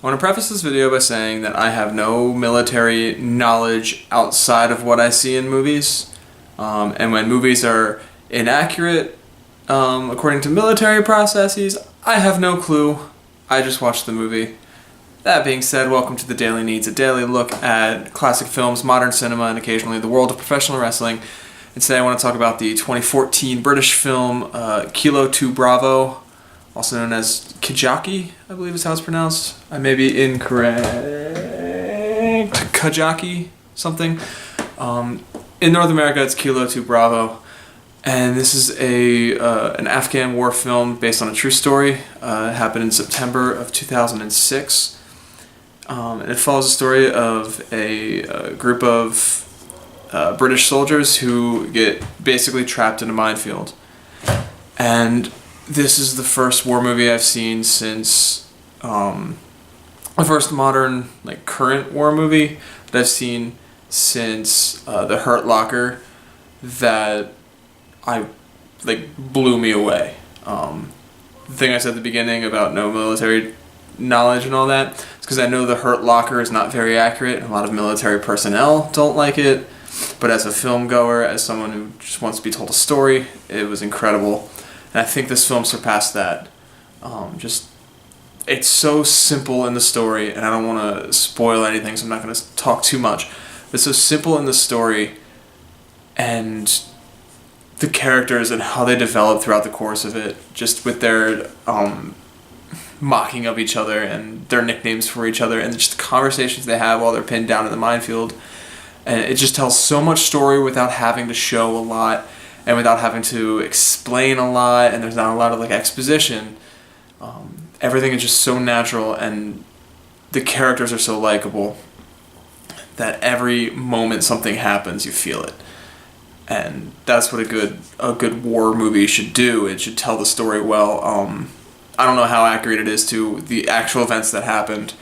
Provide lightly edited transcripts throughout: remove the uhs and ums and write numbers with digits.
I want to preface this video by saying that I have no military knowledge outside of what I see in movies. And when movies are inaccurate, according to military processes, I have no clue. I just watched the movie. That being said, welcome to the Daily Neitz, a daily look at classic films, modern cinema, and occasionally the world of professional wrestling. And today I want to talk about the 2014 British film Kilo 2 Bravo, also known as Kajaki, I believe is how it's pronounced. I may be incorrect. Kajaki something. In North America, it's Kilo 2 Bravo. And this is an Afghan war film based on a true story. It happened in September of 2006. And it follows the story of a group of British soldiers who get basically trapped in a minefield. And this is the first war movie I've seen since the first modern, current war movie that I've seen since The Hurt Locker that blew me away. The thing I said at the beginning about no military knowledge and all that, it's because I know The Hurt Locker is not very accurate, and a lot of military personnel don't like it. But as a film goer, as someone who just wants to be told a story, it was incredible. And I think this film surpassed that. It's so simple in the story, and I don't want to spoil anything, so I'm not going to talk too much. It's so simple in the story, and the characters and how they develop throughout the course of it, just with their mocking of each other and their nicknames for each other, and just the conversations they have while they're pinned down in the minefield. And it just tells so much story without having to show a lot and without having to explain a lot, and there's not a lot of exposition. Everything is just so natural, and the characters are so likable that every moment something happens, you feel it. And that's what a good war movie should do. It should tell the story well. I don't know how accurate it is to the actual events that happened,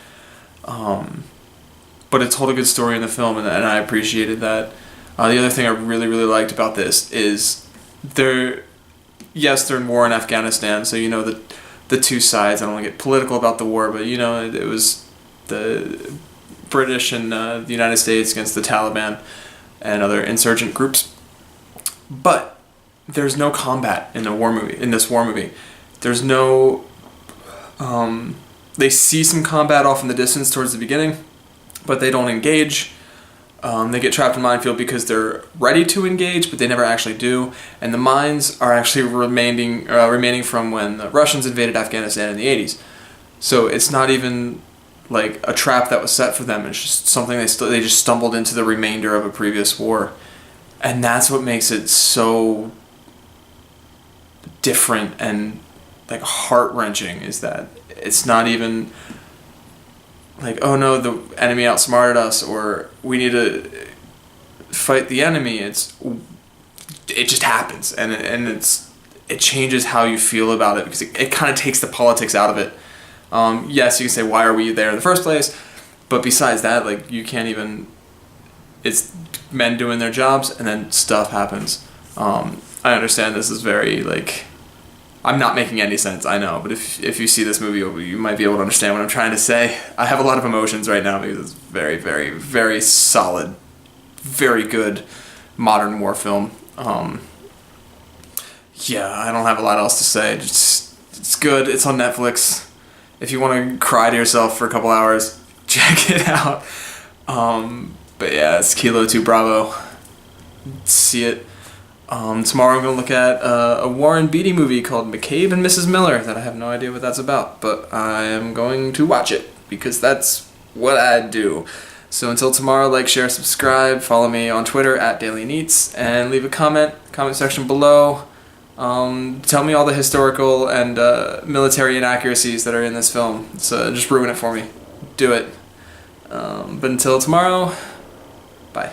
but it told a good story in the film, and I appreciated that. The other thing I really, really liked about this is they're in war in Afghanistan, so the two sides. I don't want to get political about the war, but it was the British and the United States against the Taliban and other insurgent groups. But there's no combat in this war movie. There's no they see some combat off in the distance towards the beginning, but they don't engage. They get trapped in a minefield because they're ready to engage, but they never actually do. And the mines are actually remaining from when the Russians invaded Afghanistan in the 80s. So it's not even a trap that was set for them. It's just something they just stumbled into the remainder of a previous war. And that's what makes it so different and heart-wrenching, is that it's not even oh no, the enemy outsmarted us, or we need to fight the enemy. It just happens, and it changes how you feel about it, because it kind of takes the politics out of it. Yes, you can say, why are we there in the first place? But besides that, you can't even... It's men doing their jobs, and then stuff happens. I understand this is very, I'm not making any sense, I know, but if you see this movie, you might be able to understand what I'm trying to say. I have a lot of emotions right now because it's very, very, very solid, very good modern war film. Yeah, I don't have a lot else to say. It's good. It's on Netflix. If you want to cry to yourself for a couple hours, check it out. But yeah, it's Kilo 2 Bravo. See it. Tomorrow I'm going to look at a Warren Beatty movie called McCabe and Mrs. Miller that I have no idea what that's about, but I am going to watch it because that's what I do. So until tomorrow, like, share, subscribe, follow me on Twitter @DailyNeitz, and leave a comment section below. Tell me all the historical and military inaccuracies that are in this film. So just ruin it for me. Do it. But until tomorrow, bye.